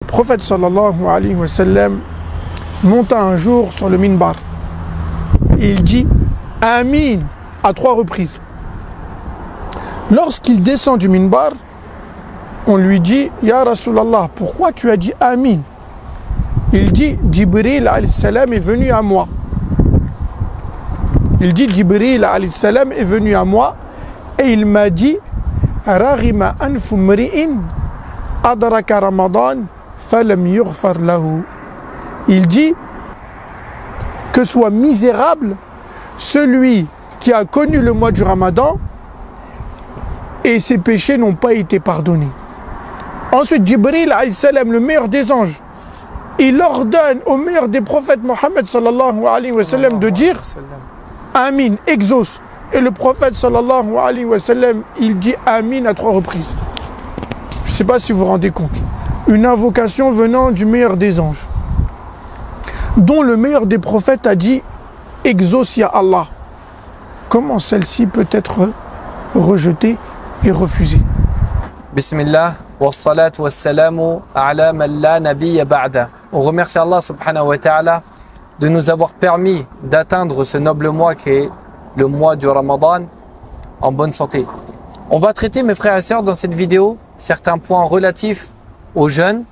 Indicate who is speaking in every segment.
Speaker 1: Le prophète sallallahu alayhi wa sallam monta un jour sur le minbar et il dit Amin à 3 reprises. Lorsqu'il descend du minbar, on lui dit Ya Rasulallah, pourquoi tu as dit Amin? Il dit Jibril alayhi salam est venu à moi. Il dit Jibril alayhi salam est venu à moi et il m'a dit Raghima anfu mri'in adraka Ramadan falam yughfar lahu. Il dit que soit misérable celui qui a connu le mois du Ramadan et ses péchés n'ont pas été pardonnés. Ensuite, Jibril alayhi salam, le meilleur des anges, il ordonne au meilleur des prophètes Mohammed sallallahu alayhi wa sallam de dire Amin, exauce. Et le prophète sallallahu alayhi wa sallam, il dit Amin à 3 reprises. Je ne sais pas si vous vous rendez compte. Une invocation venant du meilleur des anges, dont le meilleur des prophètes a dit exauce ya Allah. Comment celle-ci peut être rejetée et refusée?
Speaker 2: Bismillah, wassalat wassalamu ala man la nabiyya ba'da. On remercie Allah subhanahu wa ta'ala de nous avoir permis d'atteindre ce noble mois qui est le mois du Ramadan en bonne santé. On va traiter, mes frères et sœurs, dans cette vidéo, certains points relatifs aux jeûnes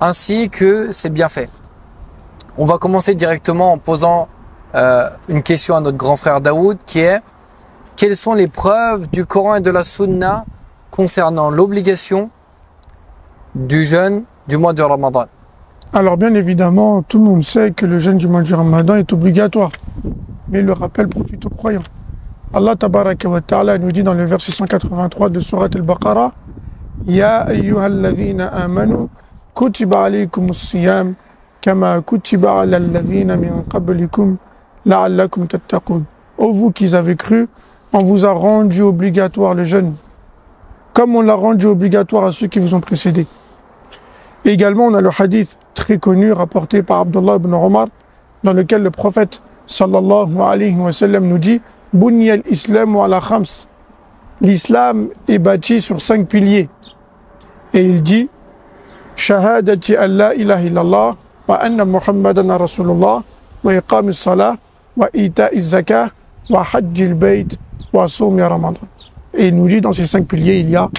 Speaker 2: ainsi que ses bienfaits. On va commencer directement en posant une question à notre grand frère Daoud qui est: quelles sont les preuves du Coran et de la Sunna concernant l'obligation du jeûne du mois de Ramadan?
Speaker 1: Alors bien évidemment, tout le monde sait que le jeûne du mois du Ramadan est obligatoire. Mais le rappel profite aux croyants. Allah tabaraka wa ta'ala nous dit dans le verset 183 de Surat al-Baqarah Ya ayyuhalladhina amanu kutiba alaykumus siyam kama kutiba ala alladhina min qablikum la'allakum tattaqun. Ô vous qui avez cru, on vous a rendu obligatoire le jeûne, comme on l'a rendu obligatoire à ceux qui vous ont précédés. Et également, on a le hadith très connu rapporté par Abdullah ibn Omar, dans lequel le prophète sallallahu alayhi wa sallam nous dit Bunya al-Islam wa ala khams. L'islam est bâti sur 5 piliers. Et il dit Shahadati an la ilaha illallah wa anna Muhammadan Rasulullah wa iqam as-salah wa ita'i zakah wa hajj al-bayt wa soum Ramadan. Et il nous dit dans ces 5 piliers, il y a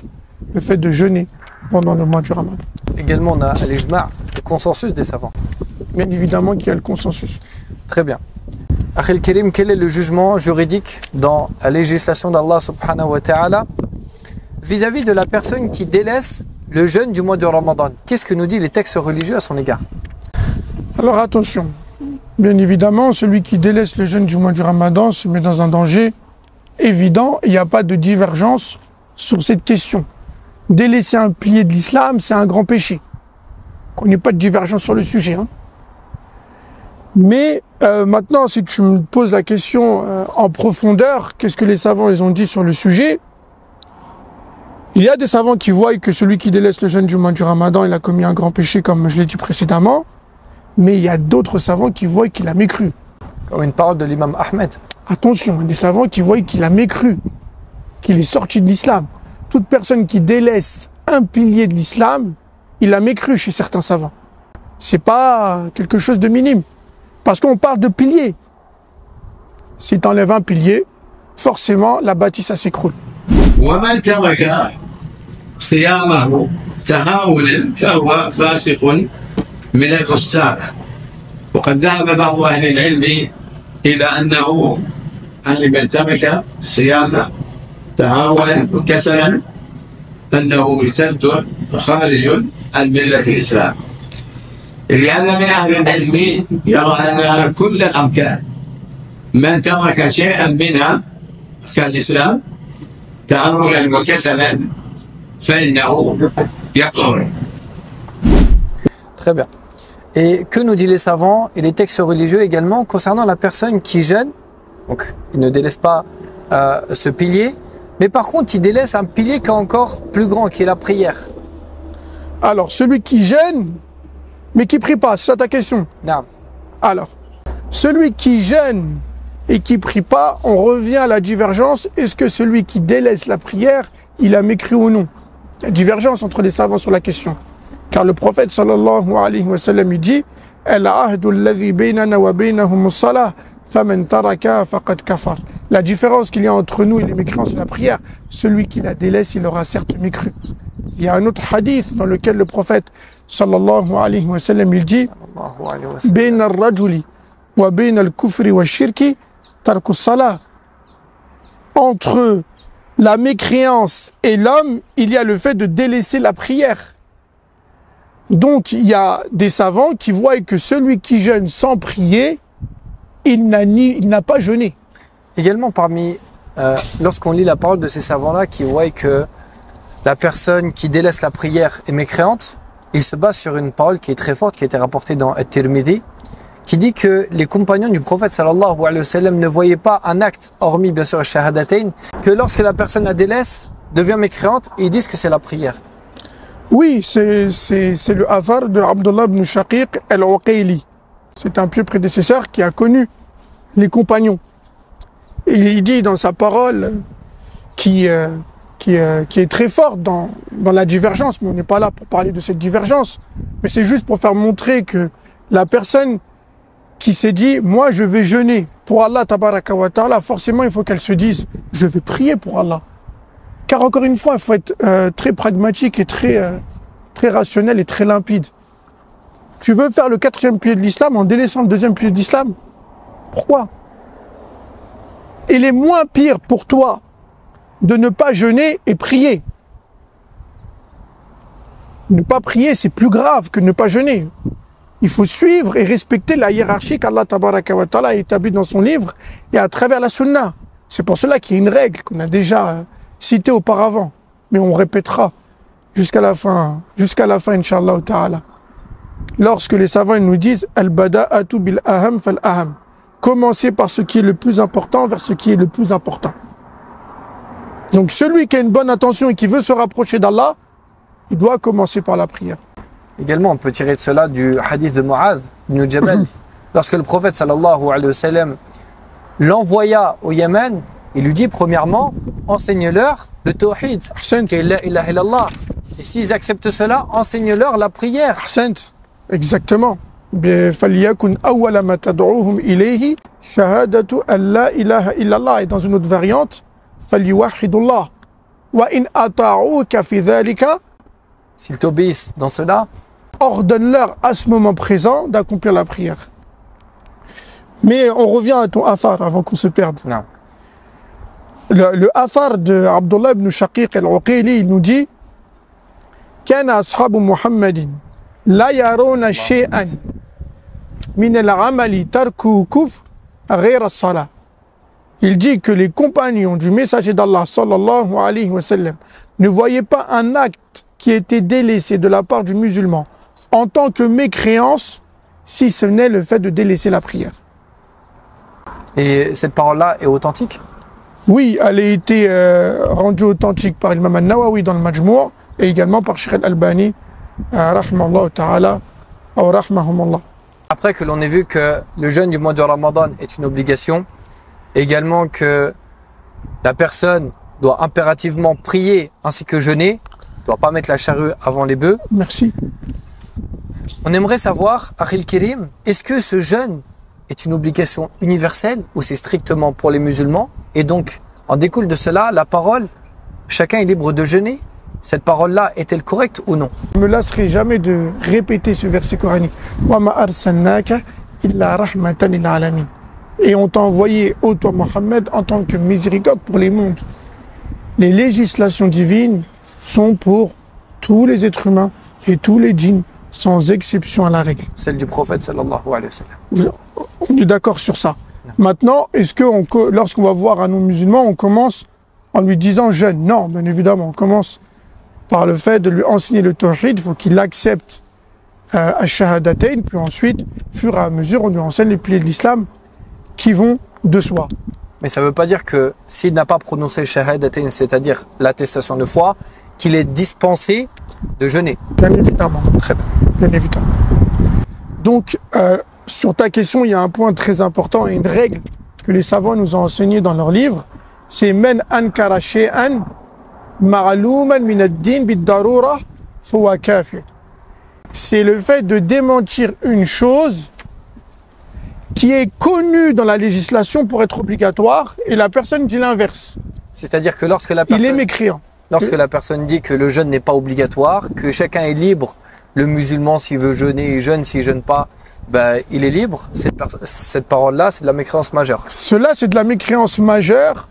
Speaker 1: le fait de jeûner pendant le mois du Ramadan.
Speaker 2: Également, on a l'ijma', le consensus des savants.
Speaker 1: Bien évidemment qu'il y a le consensus.
Speaker 2: Très bien. Akhil Karim, quel est le jugement juridique dans la législation d'Allah subhanahu wa ta'ala vis-à-vis de la personne qui délaisse le jeûne du mois de Ramadan? Qu'est-ce que nous disent les textes religieux à son égard?
Speaker 1: Alors attention, bien évidemment, celui qui délaisse le jeûne du mois du Ramadan se met dans un danger évident. Il n'y a pas de divergence sur cette question. Délaisser un pilier de l'islam, c'est un grand péché. Il n'y a pas de divergence sur le sujet. Mais maintenant, si tu me poses la question en profondeur, qu'est-ce que les savants ils ont dit sur le sujet? Il y a des savants qui voient que celui qui délaisse le jeûne du mois du Ramadan, il a commis un grand péché, comme je l'ai dit précédemment. Mais il y a d'autres savants qui voient qu'il a mécru.
Speaker 2: Comme une parole de l'imam Ahmed.
Speaker 1: Attention, il y a des savants qui voient qu'il a mécru, qu'il est sorti de l'islam. Toute personne qui délaisse un pilier de l'islam, il a mécru chez certains savants. C'est pas quelque chose de minime. Parce qu'on parle de piliers. Si tu enlèves un pilier, forcément, la bâtisse, ça s'écroule.
Speaker 3: ومن ترك صيامه تهاونا فهو فاسق من الفساق وقد ذهب بعض اهل العلم الى انه من ترك صيامه تهاونا وكسلا انه مرتد خارج عن مله الاسلام لان من اهل العلم يرى ان كل الاركان من ترك شيئا منها اركان الاسلام تهاونا وكسلا فانه يكفر.
Speaker 2: Très bien. Et que nous disent les savants et les textes religieux également concernant la personne qui jeûne? Donc, il ne délaisse pas ce pilier, mais par contre, il délaisse un pilier qui est encore plus grand, qui est la prière.
Speaker 1: Alors, celui qui jeûne, mais qui prie pas, c'est ça ta question?
Speaker 2: Non.
Speaker 1: Alors, celui qui jeûne et qui prie pas, on revient à la divergence. Est-ce que celui qui délaisse la prière, il a mécru ou non? Il y a divergence entre les savants sur la question. Car le prophète sallallahu alayhi wa sallam il dit la différence qu'il y a entre nous et les mécréants, c'est la prière. Celui qui la délaisse, il aura certes mécru. Il y a un autre hadith dans lequel le prophète sallallahu alayhi wa sallam il dit Bain al-rajuli wa bain al-kufri wa shirki tarku salah. Entre la mécréance et l'homme, il y a le fait de délaisser la prière. Donc, il y a des savants qui voient que celui qui jeûne sans prier, il n'a pas jeûné.
Speaker 2: Également, lorsqu'on lit la parole de ces savants-là qui voient que la personne qui délaisse la prière est mécréante, il se base sur une parole qui est très forte, qui a été rapportée dans At-Tirmidhi, qui dit que les compagnons du prophète sallallahu alayhi wa sallam ne voyaient pas un acte, hormis bien sûr le shahadatain, que lorsque la personne la délaisse, devient mécréante, ils disent que c'est la prière.
Speaker 1: Oui, c'est le athar de Abdullah ibn Shaqiq al-Uqayli. C'est un pieux prédécesseur qui a connu les compagnons. Et il dit dans sa parole, qui est très forte dans la divergence, mais on n'est pas là pour parler de cette divergence, mais c'est juste pour faire montrer que la personne qui s'est dit, moi je vais jeûner pour Allah tabaraka wa ta'ala, forcément il faut qu'elle se dise, je vais prier pour Allah. Car encore une fois, il faut être très pragmatique et très rationnel et très limpide. Tu veux faire le 4e pilier de l'islam en délaissant le 2e pilier de l'islam? Pourquoi? Il est moins pire pour toi de ne pas jeûner et prier. Ne pas prier, c'est plus grave que ne pas jeûner. Il faut suivre et respecter la hiérarchie qu'Allah tabaraka wa ta'ala a établie dans son livre et à travers la sunna. C'est pour cela qu'il y a une règle qu'on a déjà citée auparavant, mais on répétera jusqu'à la fin, Inch'Allah ta'ala. Lorsque les savants nous disent « Al-bada'atu bil-aham fal-aham » commencer par ce qui est le plus important vers ce qui est le plus important. Donc celui qui a une bonne intention et qui veut se rapprocher d'Allah, il doit commencer par la prière.
Speaker 2: Également, on peut tirer de cela du hadith de Mu'adh ibn Jabal. Lorsque le prophète sallallahu alayhi wa sallam l'envoya au Yémen, il lui dit premièrement, enseigne-leur le tawhid, qu'est la ilaha illallah. Et s'ils acceptent cela, enseigne-leur la prière.
Speaker 1: Exactement. فَلْيَكُنْ أَوَّلَ مَا تَدْعُوهُمْ إِلَيْهِ شَهَادَةُ أَنْ لَا إِلَهَ إِلَّا اللَّهِ. Et dans une autre variante, فَلْيُوَحِّدُ اللَّهِ وَإِنْ أَطَاعُوكَ فِي ذَلِكَ.
Speaker 2: S'ils t'obéissent dans cela,
Speaker 1: ordonne-leur à ce moment présent d'accomplir la prière. Mais on revient à ton athar avant qu'on se perde.
Speaker 2: Non.
Speaker 1: Le athar de Abdullah ibn Shaqiq al-Uqayli, il nous dit كان أصحاب محمد لا يرون شيئا من العمل تركه كفر غير الصلاة. Il dit que les compagnons du messager d'Allah sallallahu alayhi wa sallam ne voyaient pas un acte qui était délaissé de la part du musulman en tant que mécréance, si ce n'est le fait de délaisser la prière.
Speaker 2: Et cette parole-là est authentique?
Speaker 1: Oui, elle a été rendue authentique par l'imam al-Nawawi dans le Majmou' et également par Sheikh al-Albani, rahimahullah ta'ala, ou rahmahumallah.
Speaker 2: Après que l'on ait vu que le jeûne du mois de Ramadan est une obligation, également que la personne doit impérativement prier ainsi que jeûner, ne doit pas mettre la charrue avant les bœufs.
Speaker 1: Merci.
Speaker 2: On aimerait savoir, Akhil Kirim, est-ce que ce jeûne est une obligation universelle ou c'est strictement pour les musulmans? Et donc, en découle de cela, la parole, chacun est libre de jeûner. Cette parole-là est-elle correcte ou non?
Speaker 1: Je ne me lasserai jamais de répéter ce verset coranique. Wa ma arsalnaka illa rahmatan lil alamin. Et on t'a envoyé, ô toi Mohammed, en tant que miséricorde pour les mondes. Les législations divines sont pour tous les êtres humains et tous les djinns, sans exception à la règle.
Speaker 2: Celle du prophète sallallahu alayhi wa sallam.
Speaker 1: On est d'accord sur ça. Non. Maintenant, est-ce que lorsqu'on va voir un non-musulman, on commence en lui disant jeûne? Non, bien évidemment, on commence par le fait de lui enseigner le tawhid. Il faut qu'il accepte ash-shahadatain, puis ensuite, fur et à mesure, on lui enseigne les piliers de l'islam qui vont de soi.
Speaker 2: Mais ça ne veut pas dire que s'il n'a pas prononcé shahadatain, c'est-à-dire l'attestation de foi, qu'il est dispensé de jeûner.
Speaker 1: Bien évidemment.
Speaker 2: Très bien.
Speaker 1: Bien évidemment. Donc, sur ta question, il y a un point très important et une règle que les savants nous ont enseigné dans leurs livres. C'est men ankara shay'an ma'luman min ad-din bid-darura fahuwa kafir. c'est le fait de démentir une chose qui est connue dans la législation pour être obligatoire et la personne dit l'inverse.
Speaker 2: C'est-à-dire que lorsque la
Speaker 1: Il est mécréant.
Speaker 2: Lorsque la personne dit que le jeûne n'est pas obligatoire, que chacun est libre, le musulman s'il veut jeûner, il jeûne, s'il jeûne pas, ben, il est libre. Cette parole-là, c'est de la mécréance majeure.
Speaker 1: Cela, c'est de la mécréance majeure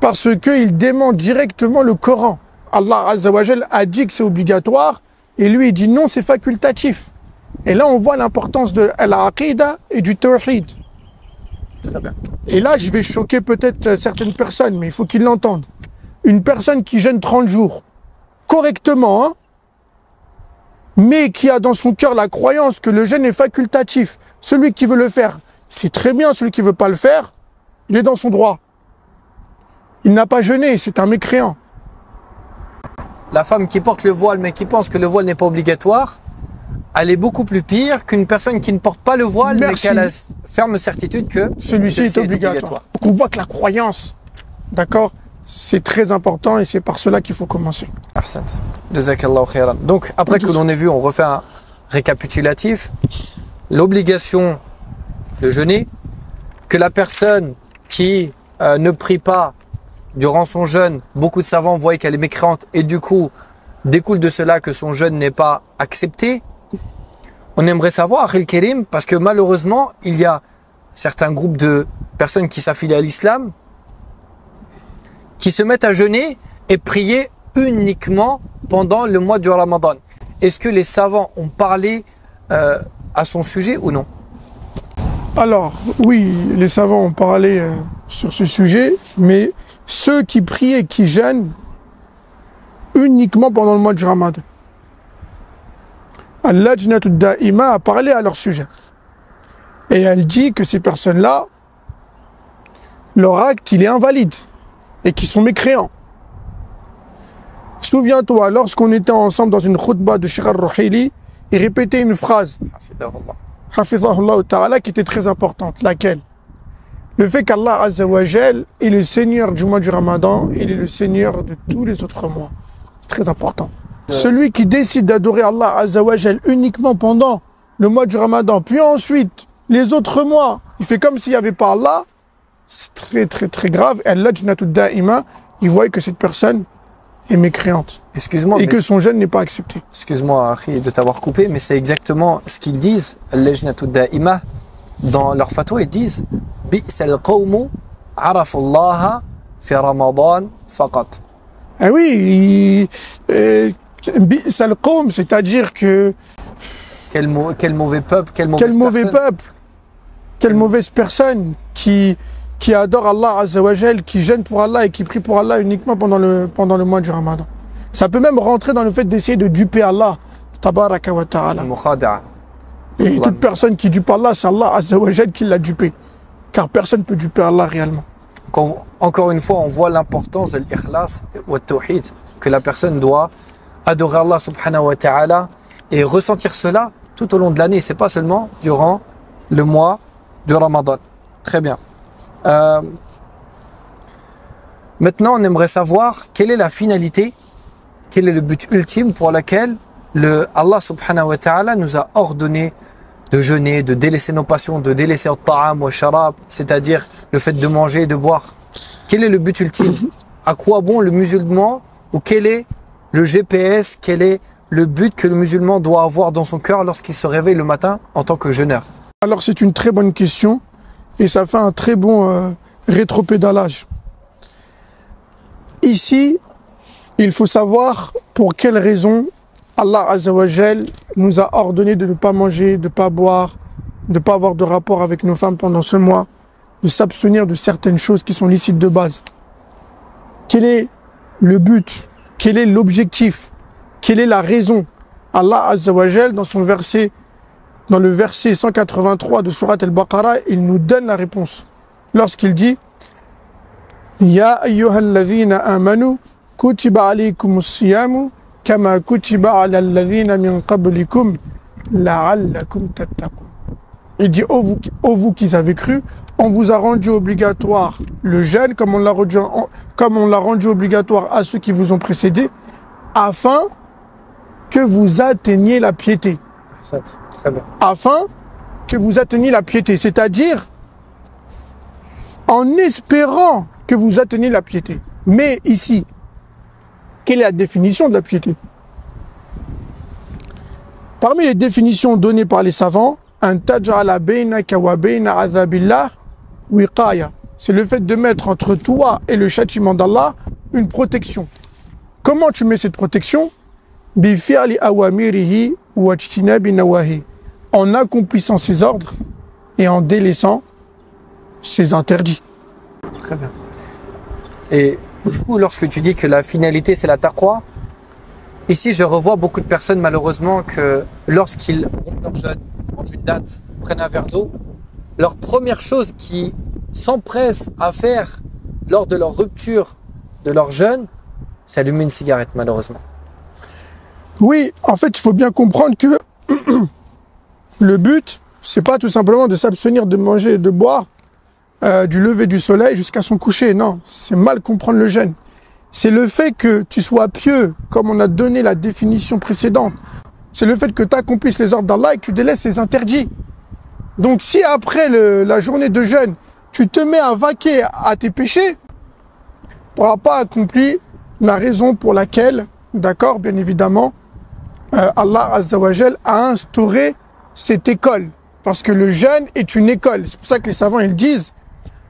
Speaker 1: parce qu'il dément directement le Coran. Allah Azza wa Jal a dit que c'est obligatoire et lui il dit non, c'est facultatif. Et là, on voit l'importance de l'aqida et du tawhid.
Speaker 2: Très bien.
Speaker 1: Et là, je vais choquer peut-être certaines personnes, mais il faut qu'ils l'entendent. Une personne qui jeûne 30 jours, correctement, hein, mais qui a dans son cœur la croyance que le jeûne est facultatif. Celui qui veut le faire, c'est très bien. Celui qui ne veut pas le faire, il est dans son droit. Il n'a pas jeûné, c'est un mécréant.
Speaker 2: La femme qui porte le voile, mais qui pense que le voile n'est pas obligatoire, elle est beaucoup plus pire qu'une personne qui ne porte pas le voile, mais qui a la ferme certitude que
Speaker 1: celui-ci est obligatoire. Donc on voit que la croyance, d'accord, c'est très important et c'est par cela qu'il faut commencer.
Speaker 2: Ahsant. Jazakallahu khairan. Donc, après que l'on ait vu, on refait un récapitulatif. L'obligation de jeûner, que la personne qui ne prie pas durant son jeûne, beaucoup de savants voient qu'elle est mécréante et du coup, découle de cela que son jeûne n'est pas accepté. On aimerait savoir, Akhil Karim, parce que malheureusement, il y a certains groupes de personnes qui s'affilient à l'islam, qui se mettent à jeûner et prier uniquement pendant le mois du Ramadan. Est-ce que les savants ont parlé à son sujet ou non?
Speaker 1: Alors, oui, les savants ont parlé sur ce sujet, mais ceux qui prient et qui jeûnent uniquement pendant le mois du Ramadan. Al-Lajnatu Da'ima a parlé à leur sujet. Et elle dit que ces personnes-là, leur acte, il est invalide et qu'ils sont mécréants. Souviens-toi, lorsqu'on était ensemble dans une khutbah de Sheikh Al-Ruhili, il répétait une phrase, Hafidhahullah Ta'ala, qui était très importante. Laquelle? Le fait qu'Allah Azza wa Jal est le Seigneur du mois du Ramadan, il est le Seigneur de tous les autres mois. C'est très important. Celui qui décide d'adorer Allah Azza wa Jal uniquement pendant le mois du Ramadan, puis ensuite les autres mois, il fait comme s'il n'y avait pas Allah, c'est très très très grave. Et Al-Lajnatu Da'ima, il voit que cette personne est mécréante.
Speaker 2: Excuse-moi.
Speaker 1: Et que son jeûne n'est pas accepté.
Speaker 2: Excuse-moi, Akhi, de t'avoir coupé, mais c'est exactement ce qu'ils disent, Al-Lajnatu Da'ima, dans leur fatwa, ils disent Bi'sal qawmu arafullaha fi Ramadan faqat.
Speaker 1: Ah oui, Bi'sal qawm, c'est-à-dire que.
Speaker 2: Quel mauvais peuple, quelle
Speaker 1: mauvaise personne qui adore Allah Azza wa Jal, qui jeûne pour Allah et qui prie pour Allah uniquement pendant le mois du Ramadan. Ça peut même rentrer dans le fait d'essayer de duper Allah, tabaraka wa ta'ala. Et toute personne qui dupe Allah, c'est Allah Azza wa Jal qui l'a dupé. Car personne ne peut duper Allah réellement.
Speaker 2: Encore une fois, on voit l'importance de l'ikhlas et du tawhid, que la personne doit adorer Allah subhanahu wa ta'ala et ressentir cela tout au long de l'année. C'est pas seulement durant le mois du Ramadan. Très bien. Maintenant, on aimerait savoir quelle est la finalité, quel est le but ultime pour lequel Allah subhanahu wa ta'ala nous a ordonné de jeûner, de délaisser nos passions, de délaisser le ta'am wa sharab, c'est-à-dire le fait de manger et de boire. Quel est le but ultime? À quoi bon le musulman, ou quel est le GPS, quel est le but que le musulman doit avoir dans son cœur lorsqu'il se réveille le matin en tant que jeûneur?
Speaker 1: Alors c'est une très bonne question et ça fait un très bon rétropédalage. Ici, il faut savoir pour quelle raison Allah Azza wa Jal nous a ordonné de ne pas manger, de ne pas boire, de ne pas avoir de rapport avec nos femmes pendant ce mois, de s'abstenir de certaines choses qui sont licites de base. Quel est le but? Quel est l'objectif? Quelle est la raison? Allah Azza wa Jal, dans le verset 183 de Surat Al-Baqarah, il nous donne la réponse. Lorsqu'il dit Ya ayyuhalladhina amanu kutiba alaykumus siyamu kama kutiba ala alladhina min qablikum la'allakum tattaqun. Il dit ô vous qui avez cru, on vous a rendu obligatoire le jeûne comme on l'a rendu obligatoire à ceux qui vous ont précédés, afin que vous atteigniez la piété.
Speaker 2: Très bien.
Speaker 1: Afin que vous atteigniez la piété, c'est-à-dire en espérant que vous atteigniez la piété. Mais ici, quelle est la définition de la piété? Parmi les définitions données par les savants, c'est le fait de mettre entre toi et le châtiment d'Allah une protection. Comment tu mets cette protection? En accomplissant ses ordres et en délaissant ses interdits.
Speaker 2: Très bien. Et du coup, lorsque tu dis que la finalité c'est la taqwa, ici je revois beaucoup de personnes malheureusement que lorsqu'ils rompent leur jeûne, mangent une date, prennent un verre d'eau, leur première chose qu'ils s'empressent à faire lors de leur rupture de leur jeûne, c'est allumer une cigarette malheureusement.
Speaker 1: Oui, en fait, il faut bien comprendre que le but, c'est pas tout simplement de s'abstenir de manger et de boire du lever du soleil jusqu'à son coucher. Non, c'est mal comprendre le jeûne. C'est le fait que tu sois pieux, comme on a donné la définition précédente. C'est le fait que tu accomplisses les ordres d'Allah et que tu délaisses ses interdits. Donc si après la journée de jeûne, tu te mets à vaquer à tes péchés, tu n'auras pas accompli la raison pour laquelle, d'accord, bien évidemment, Allah Azza wa Jal a instauré cette école. Parce que le jeûne est une école. C'est pour ça que les savants, ils disent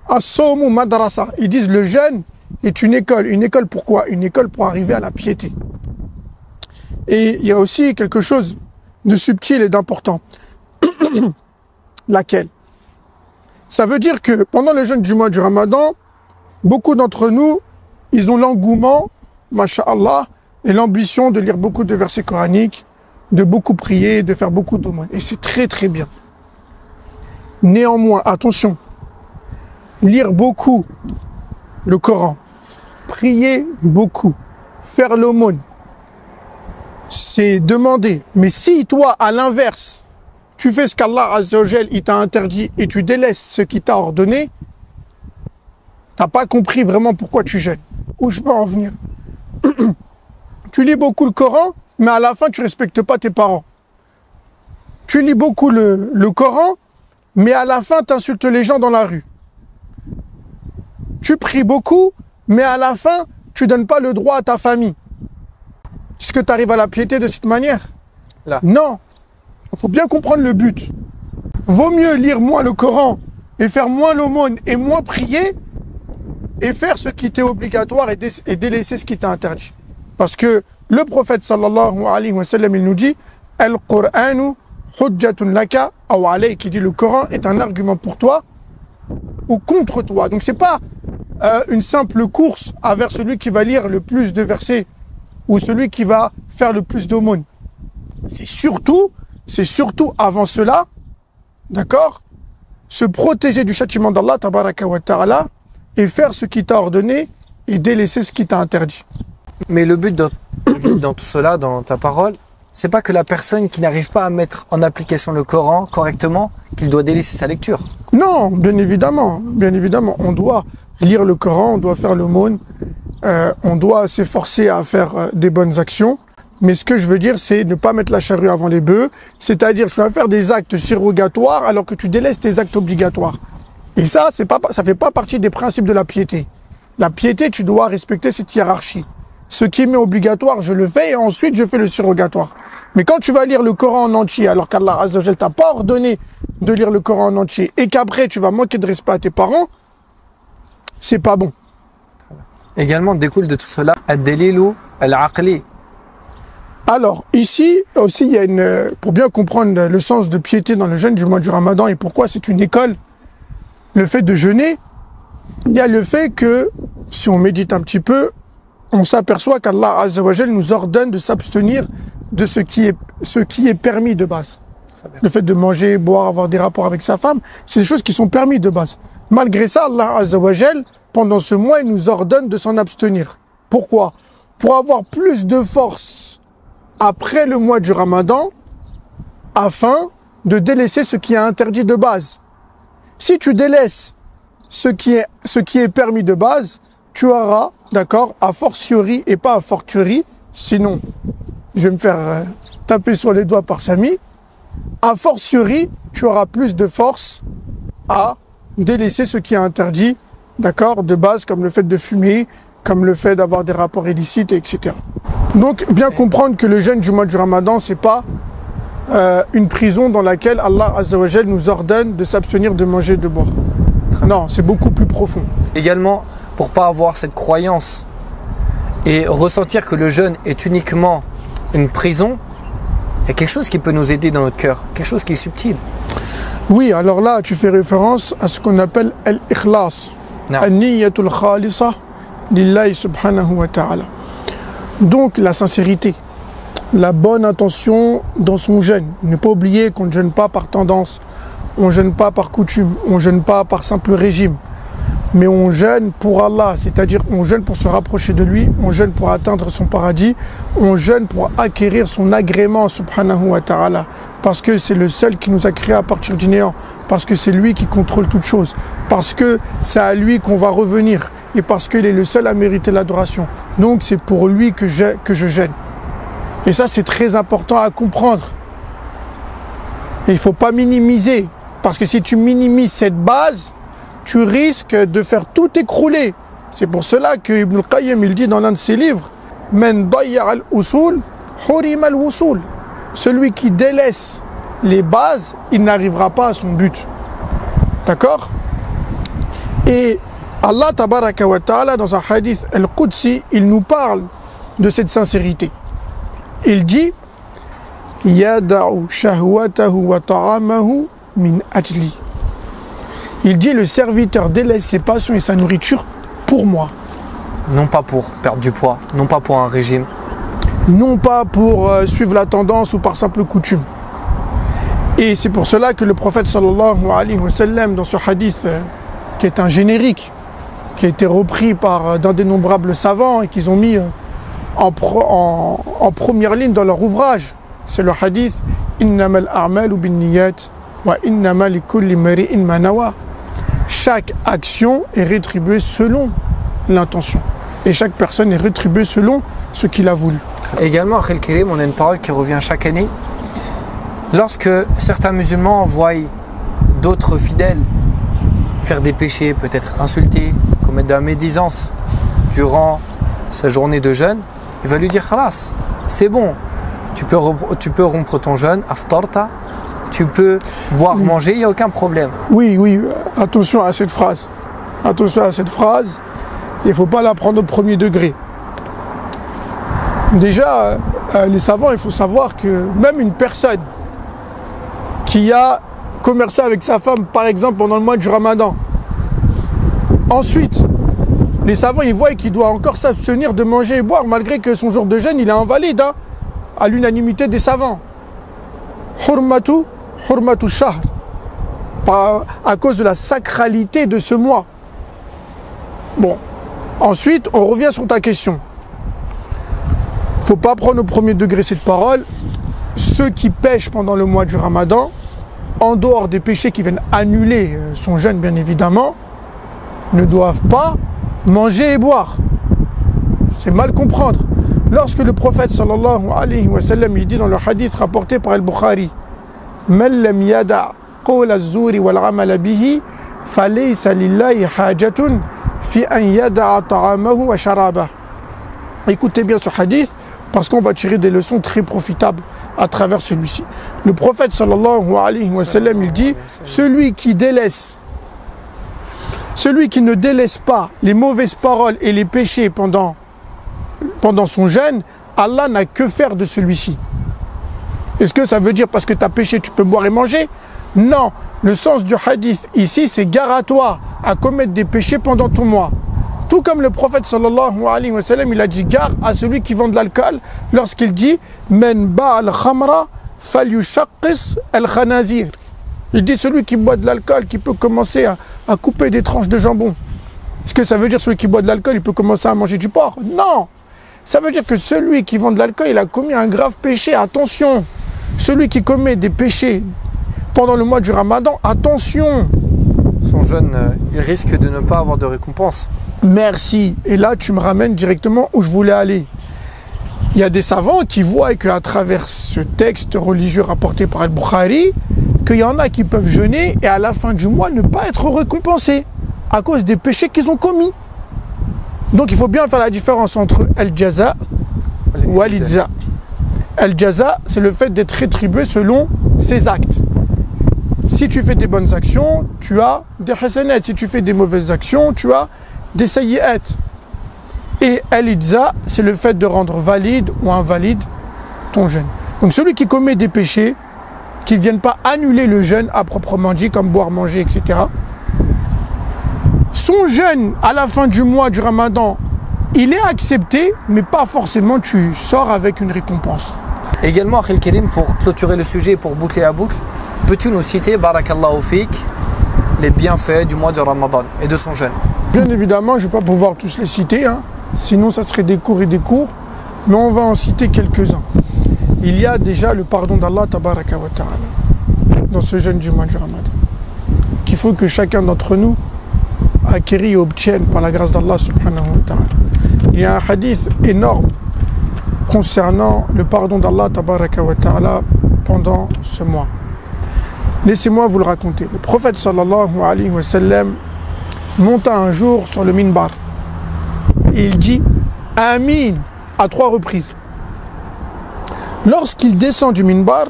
Speaker 1: As-sawmu madrasa. Ils disent le jeûne est une école. Une école pourquoi? Une école pour arriver à la piété. Et il y a aussi quelque chose de subtil et d'important. Laquelle? Ça veut dire que pendant le jeûne du mois du Ramadan, beaucoup d'entre nous, ils ont l'engouement, masha'Allah, et l'ambition de lire beaucoup de versets coraniques, de beaucoup prier, de faire beaucoup d'aumônes. Et c'est très très bien. Néanmoins, attention, lire beaucoup le Coran, prier beaucoup, faire l'aumône, c'est demander. Mais si toi, à l'inverse, tu fais ce qu'Allah Azza wa Jal, il t'a interdit et tu délaisses ce qu'il t'a ordonné, t'as pas compris vraiment pourquoi tu jeûnes. Où je veux en venir? Tu lis beaucoup le Coran, mais à la fin, tu respectes pas tes parents. Tu lis beaucoup le Coran, mais à la fin, tu insultes les gens dans la rue. Tu pries beaucoup, mais à la fin, tu donnes pas le droit à ta famille. Est-ce que tu arrives à la piété de cette manière?
Speaker 2: Là.
Speaker 1: Non. Il faut bien comprendre le but. Vaut mieux lire moins le Coran et faire moins l'aumône et moins prier et faire ce qui t'est obligatoire et délaisser ce qui t'a interdit. Parce que le prophète sallallahu alayhi wa sallam, il nous dit Al-Qur'anu hujjatun laka aw alayk, qui dit le Coran est un argument pour toi ou contre toi. Donc c'est pas une simple course vers celui qui va lire le plus de versets ou celui qui va faire le plus d'aumônes. C'est surtout avant cela, d'accord, se protéger du châtiment d'Allah tabaraka wa ta'ala et faire ce qui t'a ordonné et délaisser ce qui t'a interdit.
Speaker 2: Mais le but dans tout cela, dans ta parole, c'est pas que la personne qui n'arrive pas à mettre en application le Coran correctement, qu'il doit délaisser sa lecture.
Speaker 1: Non, bien évidemment, on doit lire le Coran, on doit faire l'aumône, on doit s'efforcer à faire des bonnes actions. Mais ce que je veux dire, c'est ne pas mettre la charrue avant les bœufs, c'est-à-dire tu vas faire des actes surrogatoires alors que tu délaisses tes actes obligatoires. Et ça, ça fait pas partie des principes de la piété. La piété, tu dois respecter cette hiérarchie. Ce qui m'est obligatoire, je le fais et ensuite je fais le surrogatoire. Mais quand tu vas lire le Coran en entier, alors qu'Allah Azza wa Jal t'a pas ordonné de lire le Coran en entier et qu'après tu vas manquer de respect à tes parents, c'est pas bon.
Speaker 2: Également découle de tout cela ad-dalilu al-aqli.
Speaker 1: Alors, ici aussi, il y a pour bien comprendre le sens de piété dans le jeûne du mois du Ramadan et pourquoi c'est une école, le fait de jeûner, il y a le fait que, si on médite un petit peu, on s'aperçoit qu'Allah Azza wa Jal nous ordonne de s'abstenir de ce qui est permis de base. Le fait de manger, boire, avoir des rapports avec sa femme, c'est des choses qui sont permis de base. Malgré ça, Allah Azza wa Jal, pendant ce mois, il nous ordonne de s'en abstenir. Pourquoi? Pour avoir plus de force après le mois du Ramadan, afin de délaisser ce qui est interdit de base. Si tu délaisses ce qui est permis de base, tu auras, d'accord, a fortiori et pas a fortiori, sinon je vais me faire taper sur les doigts par Samy, a fortiori, tu auras plus de force à délaisser ce qui est interdit, d'accord, de base, comme le fait de fumer, comme le fait d'avoir des rapports illicites, etc. Donc, bien comprendre que le jeûne du mois du Ramadan, c'est pas une prison dans laquelle Allah Azza wa Jal nous ordonne de s'abstenir de manger et de boire. Non, c'est beaucoup plus profond.
Speaker 2: Également, pour pas avoir cette croyance et ressentir que le jeûne est uniquement une prison, il y a quelque chose qui peut nous aider dans notre cœur, quelque chose qui est subtil.
Speaker 1: Oui, alors là, tu fais référence à ce qu'on appelle al-ikhlas, an-niyyatul khalisa lillahi subhanahu wa ta'ala. Donc, la sincérité, la bonne intention dans son jeûne. Ne pas oublier qu'on ne jeûne pas par tendance, on ne jeûne pas par coutume, on ne jeûne pas par simple régime, mais on jeûne pour Allah, c'est-à-dire on jeûne pour se rapprocher de lui, on jeûne pour atteindre son paradis, on jeûne pour acquérir son agrément subhanahu wa ta'ala, parce que c'est le seul qui nous a créés à partir du néant, parce que c'est lui qui contrôle toutes choses, parce que c'est à lui qu'on va revenir, et parce qu'il est le seul à mériter l'adoration. Donc c'est pour lui que je jeûne. Et ça, c'est très important à comprendre. Et il ne faut pas minimiser, parce que si tu minimises cette base, tu risques de faire tout écrouler. C'est pour cela que Ibn al-Qayyim, il dit dans l'un de ses livres, « Men dayya al-usul, hurima al-wusul » Celui qui délaisse les bases, il n'arrivera pas à son but. D'accord? Et Allah tabaraka wa ta'ala, dans un hadith al-Qudsi, il nous parle de cette sincérité. Il dit « Yada'u shahwatahu wa ta'amahu min ajli » Il dit « Le serviteur délaisse ses passions et sa nourriture pour moi. »
Speaker 2: Non pas pour perdre du poids, non pas pour un régime.
Speaker 1: Non pas pour suivre la tendance ou par simple coutume. Et c'est pour cela que le prophète sallallahu alayhi wa sallam, dans ce hadith qui est un générique, qui a été repris par d'innombrables savants et qu'ils ont mis en première ligne dans leur ouvrage, c'est le hadith « Innamal a'malu bin niyat wa innama likulli mari'in ma nawa » Chaque action est rétribuée selon l'intention. Et chaque personne est rétribuée selon ce qu'il a voulu.
Speaker 2: Également, Akhil Karim, on a une parole qui revient chaque année. Lorsque certains musulmans voient d'autres fidèles faire des péchés, peut-être insulter, commettre de la médisance durant sa journée de jeûne, il va lui dire « Khalas, c'est bon, tu peux rompre ton jeûne, aftarta, tu peux boire, manger, il n'y a aucun problème. »
Speaker 1: Oui, oui, attention à cette phrase. Attention à cette phrase, il ne faut pas la prendre au premier degré. Déjà, les savants, il faut savoir que même une personne qui a commercé avec sa femme, par exemple, pendant le mois du Ramadan, ensuite, les savants, ils voient qu'il doit encore s'abstenir de manger et boire, malgré que son jour de jeûne, il est invalide, hein, à l'unanimité des savants. Hurmatu shahr, à cause de la sacralité de ce mois. Bon, ensuite, on revient sur ta question. Il ne faut pas prendre au premier degré cette parole. Ceux qui pêchent pendant le mois du Ramadan, en dehors des péchés qui viennent annuler son jeûne, bien évidemment, ne doivent pas manger et boire. C'est mal comprendre. Lorsque le prophète sallallahu alayhi wa sallam, il dit dans le hadith rapporté par Al-Bukhari, Man lam yada' qawla az-zuri wal 'amala bihi falaysa lillahi hajatun fi an yada'a ta'amahu wa sharabahu. Écoutez bien ce hadith parce qu'on va tirer des leçons très profitables à travers celui-ci. Le prophète sallallahu alayhi wa sallam, il dit, celui qui ne délaisse pas les mauvaises paroles et les péchés pendant son jeûne, Allah n'a que faire de celui-ci. Est-ce que ça veut dire parce que tu as péché, tu peux boire et manger? Non, le sens du hadith ici, c'est gare à toi à commettre des péchés pendant ton mois. Tout comme le prophète sallallahu alayhi wa sallam, il a dit gare à celui qui vend de l'alcool lorsqu'il dit Men ba'al khamra falyushaqqis al khanazir. Il dit celui qui boit de l'alcool, qui peut commencer à couper des tranches de jambon. Est-ce que ça veut dire celui qui boit de l'alcool, il peut commencer à manger du porc? Non. Ça veut dire que celui qui vend de l'alcool, il a commis un grave péché. Attention. Celui qui commet des péchés pendant le mois du Ramadan, attention.
Speaker 2: Son jeûne, il risque de ne pas avoir de récompense.
Speaker 1: Merci. Et là, tu me ramènes directement où je voulais aller. Il y a des savants qui voient qu'à travers ce texte religieux rapporté par Al-Bukhari, qu'il y en a qui peuvent jeûner et à la fin du mois ne pas être récompensés à cause des péchés qu'ils ont commis. Donc il faut bien faire la différence entre Al-Jaza ou Al-Idza. Al-Jaza, c'est le fait d'être rétribué selon ses actes. Si tu fais des bonnes actions, tu as des hasanat. Si tu fais des mauvaises actions, tu as des sayyi'at. Et Al-Idza, c'est le fait de rendre valide ou invalide ton jeûne. Donc celui qui commet des péchés, qui ne viennent pas annuler le jeûne à proprement dit, comme boire, manger, etc. Son jeûne à la fin du mois du Ramadan, il est accepté, mais pas forcément tu sors avec une récompense.
Speaker 2: Également, Akhil Karim, pour clôturer le sujet, pour boucler la boucle, peux-tu nous citer, Barakallahu Fik, les bienfaits du mois de Ramadan et de son jeûne?
Speaker 1: Bien évidemment, je ne vais pas pouvoir tous les citer, hein. Sinon ça serait des cours et des cours, mais on va en citer quelques-uns. Il y a déjà le pardon d'Allah Tabaraka wa Ta'ala dans ce jeûne du mois du Ramadan, qu'il faut que chacun d'entre nous acquérit et obtienne par la grâce d'Allah Subhanahu wa Ta'ala. Il y a un hadith énorme concernant le pardon d'Allah Tabaraka wa Ta'ala pendant ce mois. Laissez-moi vous le raconter. Le prophète sallallahu alayhi wa sallam monta un jour sur le minbar et il dit Amin à 3 reprises. Lorsqu'il descend du minbar,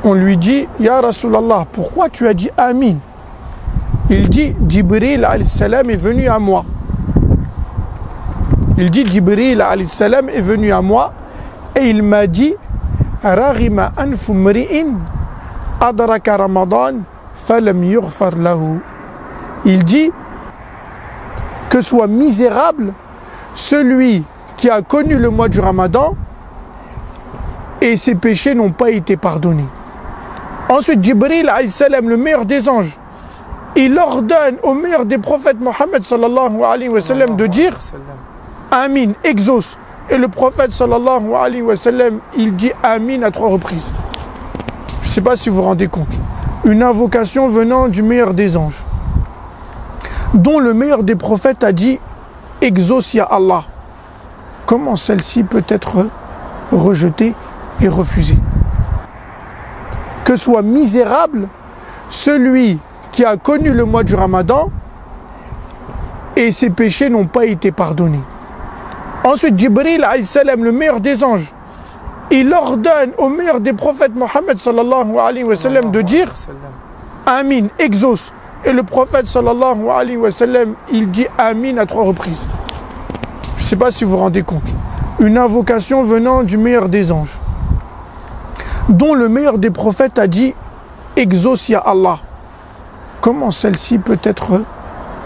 Speaker 1: on lui dit Ya Rasulallah, pourquoi tu as dit Amin? Il dit Jibril alayhi salam est venu à moi. Il dit Jibril alayhi salam est venu à moi et il m'a dit Raghima anfu mri'in adraka Ramadan falam yughfar lahu. Il dit que soit misérable celui qui a connu le mois du Ramadan et ses péchés n'ont pas été pardonnés. Ensuite, Jibril alayhi salam, le meilleur des anges, il ordonne au meilleur des prophètes Mohammed sallallahu alayhi wa sallam de dire Amin, exauce. Et le prophète sallallahu alayhi wa sallam, il dit Amin à 3 reprises. Je ne sais pas si vous vous rendez compte. Une invocation venant du meilleur des anges, dont le meilleur des prophètes a dit exauce ya Allah. Comment celle-ci peut être rejetée et refusée? Que soit misérable celui qui a connu le mois du Ramadan et ses péchés n'ont pas été pardonnés. Ensuite, Jibril alayhi salam, le meilleur des anges, il ordonne au meilleur des prophètes Mohammed sallallahu alayhi wa sallam de dire Amin, exauce. Et le prophète sallallahu alayhi wa sallam, il dit Amin à 3 reprises. Je ne sais pas si vous vous rendez compte. Une invocation venant du meilleur des anges, dont le meilleur des prophètes a dit exauce ya Allah. Comment celle-ci peut être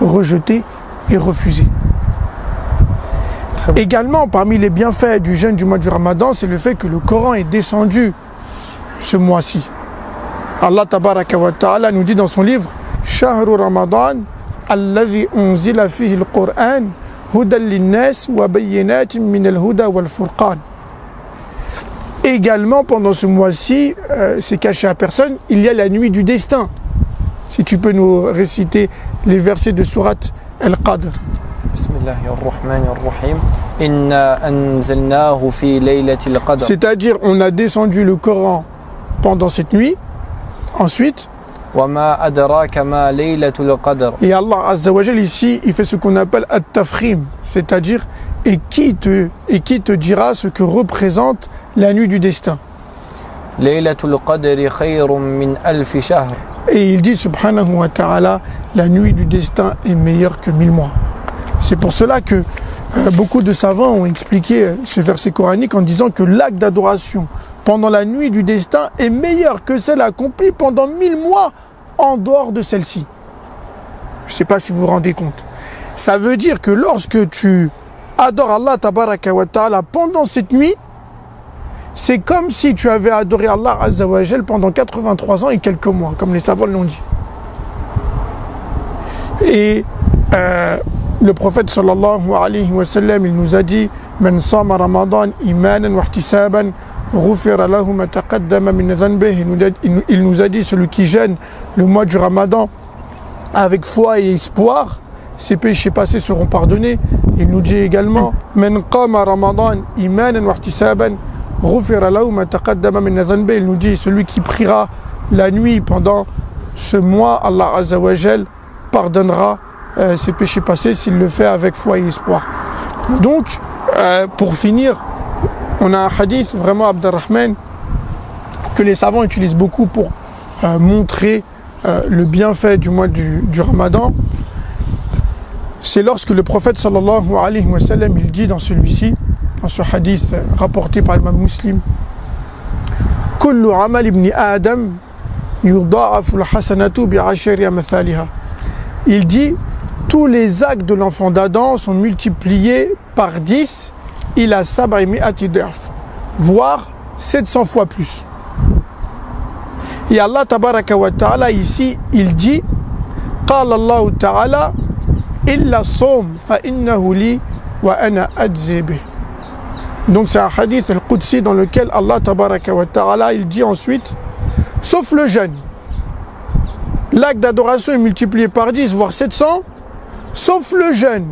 Speaker 1: rejetée et refusée? Également, parmi les bienfaits du jeûne du mois du Ramadan, c'est le fait que le Coran est descendu ce mois-ci. Allah Tabaraka wa Ta'ala nous dit dans son livre Shahru Ramadan alladhi unzila fihi al-Qur'an hudan lin-nas wa bayyinatin min al-huda wal-furqan. Également, pendant ce mois-ci, c'est caché à personne, il y a la nuit du destin. Si tu peux nous réciter les versets de sourate Al-Qadr.
Speaker 2: Bismillahirrahmanirrahim. Inna anzalnahu fi laylatil qadr.
Speaker 1: C'est-à-dire, on a descendu le Coran pendant cette nuit. Ensuite,
Speaker 2: Wa ma adraka ma laylatul qadr.
Speaker 1: Et Allah Azza wa Jal ici, il fait ce qu'on appelle at-tafrim, c'est-à-dire et qui te dira ce que représente la nuit du destin.
Speaker 2: Laylatul qadri khayrun min alf shahr.
Speaker 1: Et il dit subhanahu wa ta'ala, la nuit du destin est meilleure que 1000 mois. C'est pour cela que beaucoup de savants ont expliqué ce verset coranique en disant que l'acte d'adoration pendant la nuit du destin est meilleur que celle accomplie pendant 1000 mois en dehors de celle-ci. Je ne sais pas si vous vous rendez compte. Ça veut dire que lorsque tu adores Allah Tabaraka wa Ta'ala pendant cette nuit, c'est comme si tu avais adoré Allah Azza wa Jal pendant 83 ans et quelques mois, comme les savants l'ont dit. Et le prophète sallallahu alayhi wa sallam, il nous a dit Man sama Ramadan imanan wa ihtisaban ghufira lahu ma taqaddama min dhanbihi. Il nous a dit celui qui jeûne le mois du Ramadan avec foi et espoir, ses péchés passés seront pardonnés. Il nous dit également Man qama Ramadan imanan wa ihtisaban ghufira lahu ma taqaddama min dhanbi. Il nous dit celui qui priera la nuit pendant ce mois, Allah Azza wa Jal pardonnera ses péchés passés s'il le fait avec foi et espoir. Donc, pour finir, on a un hadith vraiment Abdurrahman que les savants utilisent beaucoup pour montrer le bienfait du mois du Ramadan. C'est lorsque le prophète sallallahu alayhi wa sallam, il dit dans celui-ci, dans ce hadith rapporté par l'imam Muslim, Kullu amal ibn Adam yudha'afu al-hasanatu bi'ashri amthaliha. Il dit tous les actes de l'enfant d'Adam sont multipliés par 10, il a sab'i mi'ati d'af, voire 700 fois plus. Et Allah tabaraka wa ta'ala ici, il dit Qala Allah ta'ala illa som fa innahu li wa ana ajzi bih. Donc c'est un hadith al-Qudsi dans lequel Allah tabaraka wa ta'ala il dit ensuite sauf le jeûne. L'acte d'adoration est multiplié par 10 voire 700, sauf le jeûne.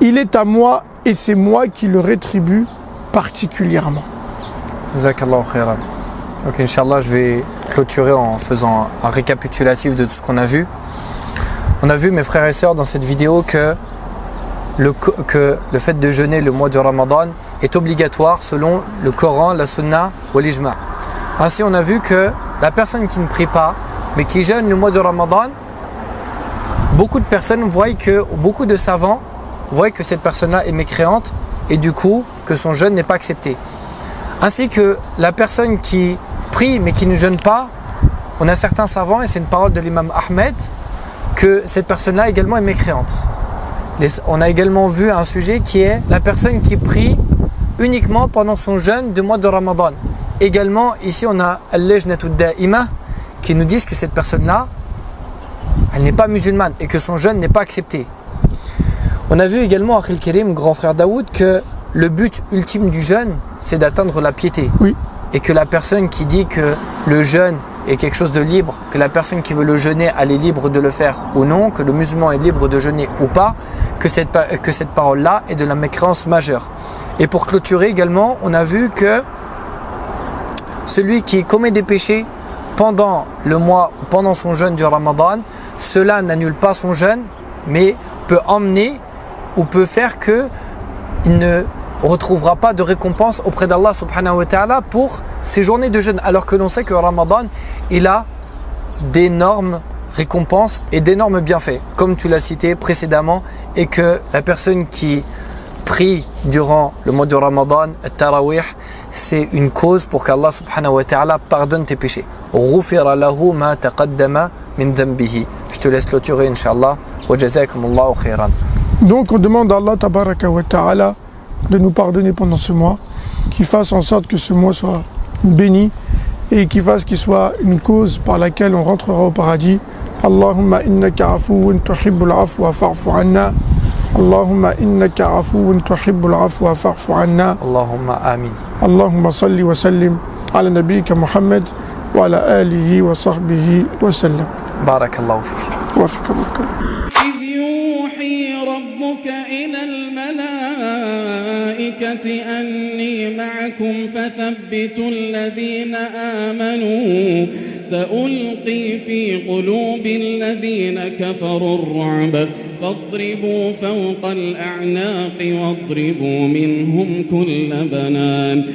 Speaker 1: Il est à moi et c'est moi qui le rétribue particulièrement.
Speaker 2: Jazakallahu khairan. Ok, Inch'Allah, je vais clôturer en faisant un récapitulatif de tout ce qu'on a vu. On a vu, mes frères et sœurs, dans cette vidéo que le fait de jeûner le mois de Ramadan est obligatoire selon le Coran, la Sunna ou l'Ijma. Ainsi, on a vu que la personne qui ne prie pas, mais qui jeûne le mois de Ramadan, beaucoup de personnes beaucoup de savants voient que cette personne-là est mécréante et du coup que son jeûne n'est pas accepté. Ainsi que la personne qui prie mais qui ne jeûne pas, on a certains savants, et c'est une parole de l'imam Ahmed, que cette personne-là également est mécréante. On a également vu un sujet qui est la personne qui prie uniquement pendant son jeûne du mois de Ramadan. Également, ici on a Al-Lajnatu Da'ima qui nous disent que cette personne-là, elle n'est pas musulmane et que son jeûne n'est pas accepté. On a vu également, Akhil Karim, grand frère Daoud, que le but ultime du jeûne, c'est d'atteindre la piété.
Speaker 1: Oui.
Speaker 2: Et que la personne qui dit que le jeûne est quelque chose de libre, que la personne qui veut le jeûner, elle est libre de le faire ou non, que le musulman est libre de jeûner ou pas, que cette parole-là est de la mécréance majeure. Et pour clôturer également, on a vu que celui qui commet des péchés pendant le mois, pendant son jeûne du Ramadan, cela n'annule pas son jeûne, mais peut emmener ou peut faire que il ne retrouvera pas de récompense auprès d'Allah subhanahu wa ta'ala pour ces journées de jeûne, alors que l'on sait que Ramadan, il a d'énormes récompenses et d'énormes bienfaits, comme tu l'as cité précédemment, et que la personne qui prie durant le mois de Ramadan, Tarawih, c'est une cause pour qu'Allah subhanahu wa ta'ala pardonne tes péchés. Ghufira lahu ma taqaddama min dhanbihi. Je te laisse clôturer, Inch'Allah. Wa jazakumullahu khairan.
Speaker 1: Donc on demande à Allah tabaraka wa ta'ala de nous pardonner pendant ce mois, qu'il fasse en sorte que ce mois soit béni et qu'il fasse qu'il soit une cause par laquelle on rentrera au paradis. Allahumma innaka afuwun tuhibbul afwa fa'fu anna. Allahumma innaka afuwun tuhibbul afwa fa'fu anna.
Speaker 2: Allahumma amin.
Speaker 1: Allahumma salli wa sallim ala nabiyyika Muhammad wa ala alihi wa sahbihi wa sallam.
Speaker 2: Barakallahu fik.
Speaker 1: Wa fikakum.
Speaker 4: ربك إلى الملائكة أني معكم فثبتوا الذين آمنوا سألقي في قلوب الذين كفروا الرعب فاضربوا فوق الأعناق واضربوا منهم كل بنان